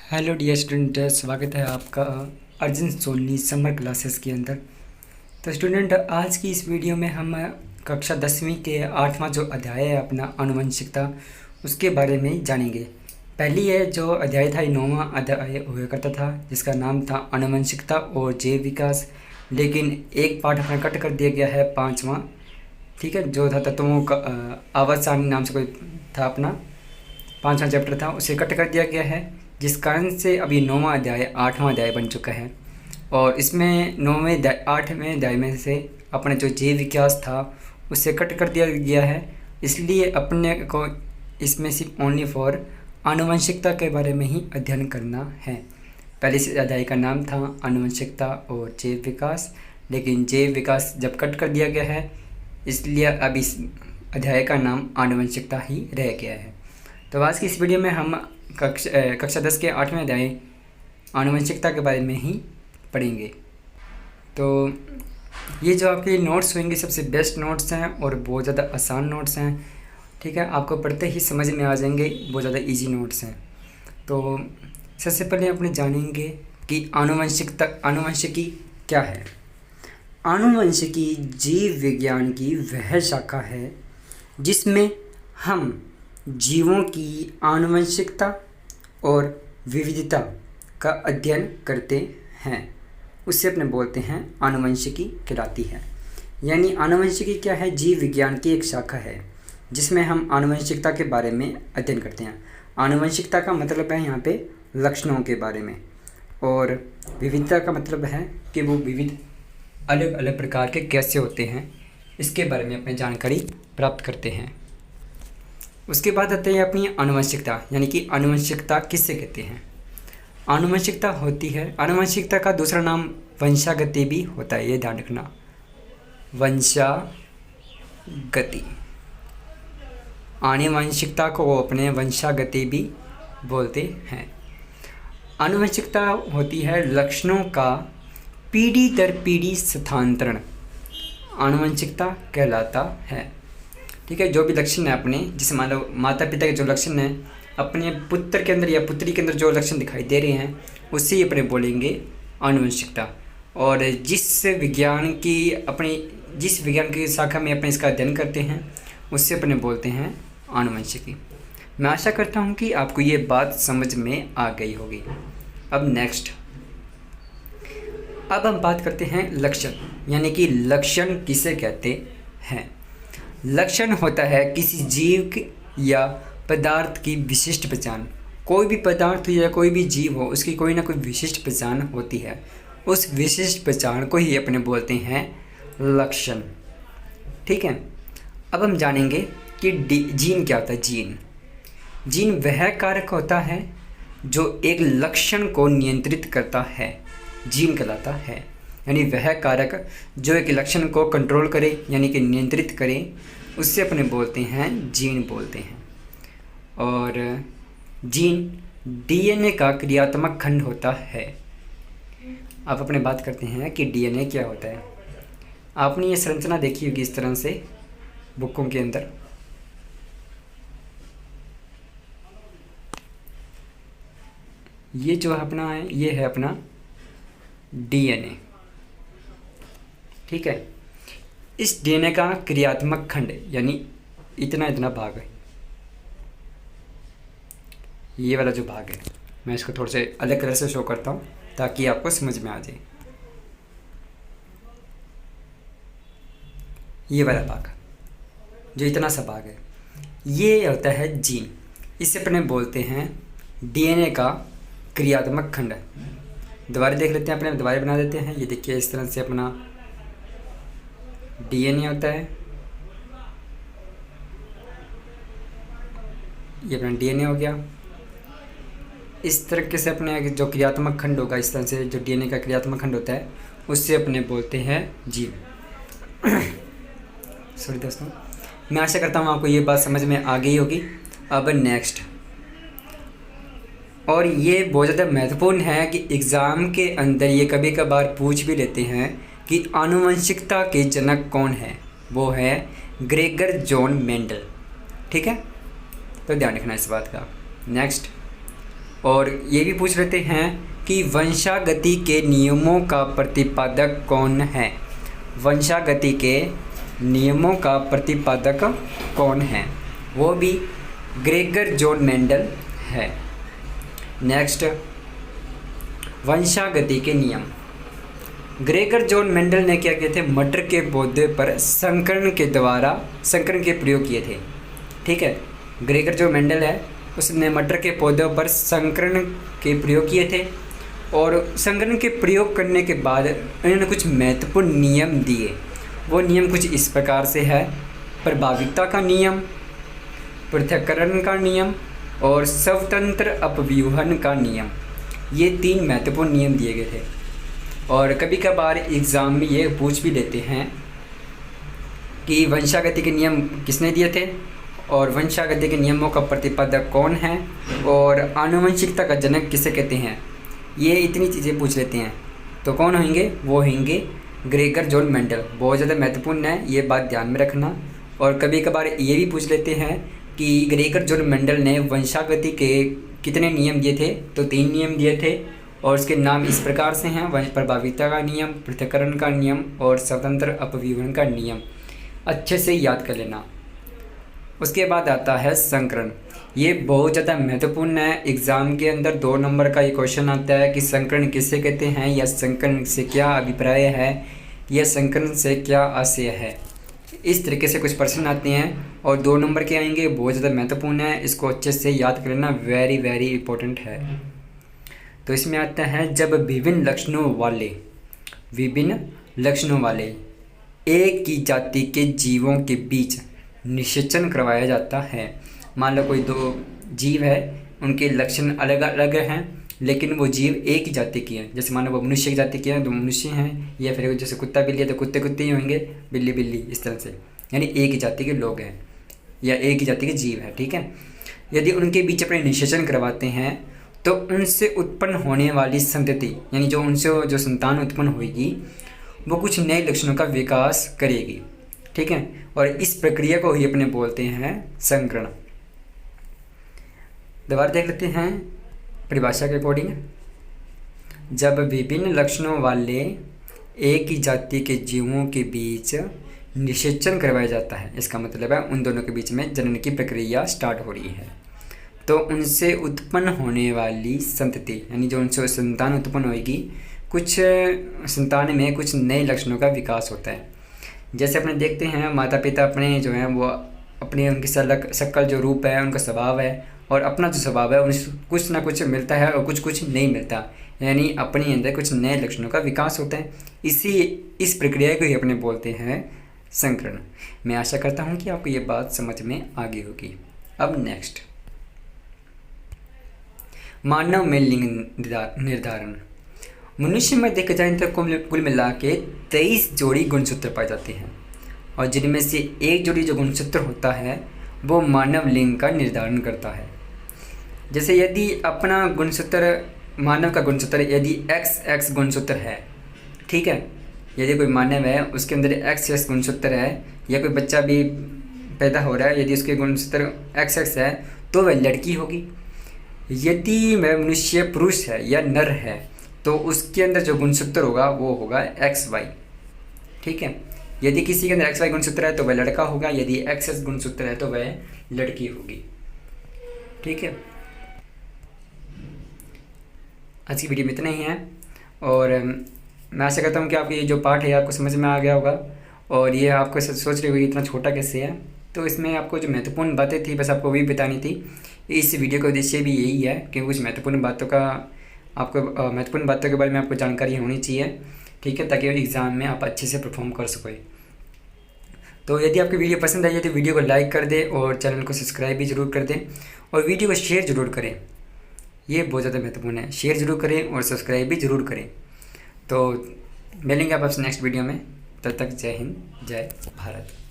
Hello dear student, स्वागत है आपका अर्जुन सोनी समर क्लासेस के अंदर। तो स्टूडेंट, आज की इस वीडियो में हम कक्षा 10वीं के 8वां जो अध्याय है अपना आनुवंशिकता, उसके बारे में जानेंगे। पहली है जो अध्याय था, 9वां अध्याय हुआ करता था, जिसका नाम था आनुवंशिकता और जैव विकास। लेकिन एक पार्ट अपना कट कर दिया गया है 5वां, ठीक है, जो था तत्वों का आवाज सारणी नाम से कोई था अपना 5वां चैप्टर था, उसे कट कर दिया गया है, जिस कारण से अभी 9वां अध्याय 8वां अध्याय बन चुका है। और इसमें 8वें अध्याय में से अपने जो जैव विकास था उसे कट कर दिया गया है। इसलिए अपने को इसमें सिर्फ ओनली फॉर आनुवंशिकता के बारे में ही अध्ययन करना है। पहले इस अध्याय का नाम था आनुवंशिकता और जैव विकास, लेकिन जैव विकास जब कट कर दिया गया है इसलिए अब इस अध्याय का नाम आनुवंशिकता ही रह गया है। तो आज की इस वीडियो में हम कक्षा 10 के 8वें अध्याय आनुवंशिकता के बारे में ही पढ़ेंगे। तो ये जो आपके लिए नोट्स होंगे सबसे बेस्ट नोट्स हैं और बहुत ज़्यादा आसान नोट्स हैं, ठीक है, आपको पढ़ते ही समझ में आ जाएंगे, बहुत ज़्यादा इजी नोट्स हैं। तो सबसे पहले अपने जानेंगे कि आनुवंशिकी क्या है। आनुवंशिकी जीव विज्ञान की वह शाखा है जिसमें हम जीवों की आनुवंशिकता और विविधता का अध्ययन करते हैं, उससे अपने बोलते हैं आनुवंशिकी कहलाती है। यानी आनुवंशिकी क्या है? जीव विज्ञान की एक शाखा है जिसमें हम आनुवंशिकता के बारे में अध्ययन करते हैं। आनुवंशिकता का मतलब है यहाँ पे लक्षणों के बारे में, और विविधता का मतलब है कि वो विविध अलग अलग प्रकार के कैसे होते हैं, इसके बारे में अपनी जानकारी प्राप्त करते हैं। उसके बाद आते हैं अपनी आनुवंशिकता, यानी कि आनुवंशिकता किससे कहते हैं। आनुवंशिकता होती है, आनुवंशिकता का दूसरा नाम वंशागति भी होता है, ये ध्यान रखना, वंशागति। आनुवंशिकता को वो अपने वंशागति भी बोलते हैं। आनुवंशिकता होती है लक्षणों का पीढ़ी दर पीढ़ी स्थानांतरण, आनुवंशिकता कहलाता है। ठीक है, जो भी लक्षण है अपने, जिसे मान लो माता पिता के जो लक्षण हैं अपने पुत्र के अंदर या पुत्री के अंदर जो लक्षण दिखाई दे रहे हैं उससे ही अपने बोलेंगे आनुवंशिकता। और जिस विज्ञान की शाखा में अपने इसका अध्ययन करते हैं उससे अपने बोलते हैं आनुवंशिकी। मैं आशा करता हूँ कि आपको ये बात समझ में आ गई होगी। अब नेक्स्ट, अब हम बात करते हैं लक्षण, यानी कि लक्षण किसे कहते हैं। लक्षण होता है किसी जीव या पदार्थ की विशिष्ट पहचान। कोई भी पदार्थ हो या कोई भी जीव हो, उसकी कोई ना कोई विशिष्ट पहचान होती है, उस विशिष्ट पहचान को ही अपने बोलते हैं लक्षण। ठीक है, अब हम जानेंगे कि जीन क्या होता है। जीन वह कारक होता है जो एक लक्षण को नियंत्रित करता है, जीन कहलाता है। यानी वह कारक जो एक लक्षण को कंट्रोल करे यानी कि नियंत्रित करे, उससे अपने बोलते हैं जीन बोलते हैं। और जीन डीएनए का क्रियात्मक खंड होता है। अब अपने बात करते हैं कि डीएनए क्या होता है। आपने ये संरचना देखी होगी इस तरह से बुकों के अंदर। ये जो अपना है, ये है अपना डीएनए। ठीक है, इस डीएनए का क्रियात्मक खंड यानी इतना भाग है, ये वाला जो भाग है, मैं इसको थोड़े से अलग कलर से शो करता हूँ ताकि आपको समझ में आ जाए। ये वाला भाग जो इतना सा भाग है, ये होता है जीन। इसे अपने बोलते हैं डीएनए का क्रियात्मक खंड। दोबारा देख लेते हैं, अपने दोबारा बना देते हैं। ये देखिए इस तरह से अपना डीएनए होता है, ये अपना डीएनए हो गया। इस तरीके से अपने जो क्रियात्मक खंड होगा, इस तरह से जो डीएनए का क्रियात्मक खंड होता है उससे अपने बोलते हैं जीव। सॉरी दोस्तों, मैं आशा करता हूँ आपको ये बात समझ में आ गई होगी। अब नेक्स्ट, और ये बहुत ज़्यादा महत्वपूर्ण है कि एग्ज़ाम के अंदर ये कभी कभार पूछ भी लेते हैं कि आनुवंशिकता के जनक कौन है। वो है ग्रेगर जॉन मेंडल। ठीक है, तो ध्यान रखना इस बात का। नेक्स्ट, और ये भी पूछ लेते हैं कि वंशागति के नियमों का प्रतिपादक कौन है। वंशागति के नियमों का प्रतिपादक कौन है, वो भी ग्रेगर जॉन मेंडल है। नेक्स्ट, वंशागति के नियम। ग्रेगर जॉन मेंडल ने क्या किए थे, मटर के पौधे पर संकरण के प्रयोग किए थे। ठीक है, ग्रेगर जॉन मेंडल है, उसने मटर के पौधों पर संकरण के प्रयोग किए थे और संकरण के प्रयोग करने के बाद उन्होंने कुछ महत्वपूर्ण नियम दिए। वो नियम कुछ इस प्रकार से है, प्रभाविता का नियम, पृथक्करण का नियम और स्वतंत्र अपव्यूहन का नियम। ये 3 महत्वपूर्ण नियम दिए गए थे और कभी कभार एग्ज़ाम में ये पूछ भी लेते हैं कि वंशागति के नियम किसने दिए थे और वंशागति के नियमों का प्रतिपादक कौन है और आनुवंशिकता का जनक किसे कहते हैं। ये इतनी चीज़ें पूछ लेते हैं तो कौन होंगे, वो होंगे ग्रेगर जॉन मेंडल। बहुत ज़्यादा महत्वपूर्ण है, ये बात ध्यान में रखना। और कभी कभार ये भी पूछ लेते हैं कि ग्रेगर जॉन मेंडल ने वंशागति के कितने नियम दिए थे, तो 3 नियम दिए थे और उसके नाम इस प्रकार से हैं, वंश प्रभाविता का नियम, पृथक्करण का नियम और स्वतंत्र अपव्यूहन का नियम। अच्छे से याद कर लेना। उसके बाद आता है संकरण। ये बहुत ज़्यादा महत्वपूर्ण है, एग्ज़ाम के अंदर 2 नंबर का ये क्वेश्चन आता है कि संकरण किसे कहते हैं या संकरण से क्या अभिप्राय है या संकरण से क्या आशय है। इस तरीके से कुछ प्रश्न आते हैं और 2 नंबर के आएंगे, बहुत ज़्यादा महत्वपूर्ण है, इसको अच्छे से याद कर लेना, वेरी वेरी इंपॉर्टेंट है। तो इसमें आता है, जब विभिन्न लक्षणों वाले एक ही जाति के जीवों के बीच निषेचन करवाया जाता है। मान लो कोई 2 जीव है, उनके लक्षण अलग अलग हैं लेकिन वो जीव एक ही जाति की हैं। जैसे मान लो वो मनुष्य की जाति के हैं तो मनुष्य हैं, या फिर जैसे कुत्ता बिल्ली है तो कुत्ते ही होंगे, बिल्ली बिल्ली, इस तरह से, यानी एक ही जाति के लोग हैं या एक ही जाति के जीव हैं। ठीक है, यदि उनके बीच अपने निषेचन करवाते हैं तो उनसे उत्पन्न होने वाली संतति, यानी जो उनसे जो संतान उत्पन्न होगी वो कुछ नए लक्षणों का विकास करेगी। ठीक है, और इस प्रक्रिया को ही अपने बोलते हैं संकरण। दोबारा देख लेते हैं परिभाषा के अकॉर्डिंग। जब विभिन्न लक्षणों वाले एक ही जाति के जीवों के बीच निषेचन करवाया जाता है, इसका मतलब है उन दोनों के बीच में जनन की प्रक्रिया स्टार्ट हो रही है, तो उनसे उत्पन्न होने वाली संतति, यानी जो उनसे संतान उत्पन्न होगी, कुछ संतान में कुछ नए लक्षणों का विकास होता है। जैसे अपने देखते हैं माता पिता अपने जो हैं वो अपने उनकी शक्ल जो रूप है, उनका स्वभाव है और अपना जो स्वभाव है उनसे कुछ ना कुछ मिलता है और कुछ नहीं मिलता, यानी अपने अंदर कुछ नए लक्षणों का विकास होता है। इस प्रक्रिया को ही अपने बोलते हैं संकरण। मैं आशा करता हूँ कि आपको ये बात समझ में आ गई होगी। अब नेक्स्ट, मानव में लिंग निर्धारण। मनुष्य में देखा जाए तो कुल मिला के 23 जोड़ी गुणसूत्र पाए जाते हैं और जिनमें से एक जोड़ी जो गुणसूत्र होता है वो मानव लिंग का निर्धारण करता है। जैसे यदि अपना गुणसूत्र, मानव का गुणसूत्र यदि XX गुणसूत्र है, ठीक है, यदि कोई मानव है उसके अंदर XX गुणसूत्र है या कोई बच्चा भी पैदा हो रहा है, यदि उसके गुणसूत्र XX है तो वह लड़की होगी। यदि वह मनुष्य पुरुष है या नर है तो उसके अंदर जो गुणसूत्र होगा वो होगा XY। ठीक है, यदि किसी के अंदर XY गुणसूत्र है तो वह लड़का होगा, यदि XX गुणसूत्र है तो वह लड़की होगी। ठीक है, आज की वीडियो में इतना ही है और मैं आशा करता हूँ कि आपको ये जो पार्ट है आपको समझ में आ गया होगा और ये आपको सोच रहे होगी इतना छोटा कैसे है। तो इसमें आपको जो महत्वपूर्ण बातें थी बस आपको वही बतानी थी। इस वीडियो का उद्देश्य भी यही है कि कुछ महत्वपूर्ण बातों के बारे में आपको जानकारी होनी चाहिए। ठीक है, ताकि एग्ज़ाम में आप अच्छे से परफॉर्म कर सकें। तो यदि आपकी वीडियो पसंद आई है तो वीडियो को लाइक कर दें और चैनल को सब्सक्राइब भी ज़रूर कर दें और वीडियो को शेयर ज़रूर करें। ये बहुत ज़्यादा महत्वपूर्ण है, शेयर ज़रूर करें और सब्सक्राइब भी ज़रूर करें। तो मिलेंगे आप आपसे नेक्स्ट वीडियो में, तब तक जय हिंद, जय भारत।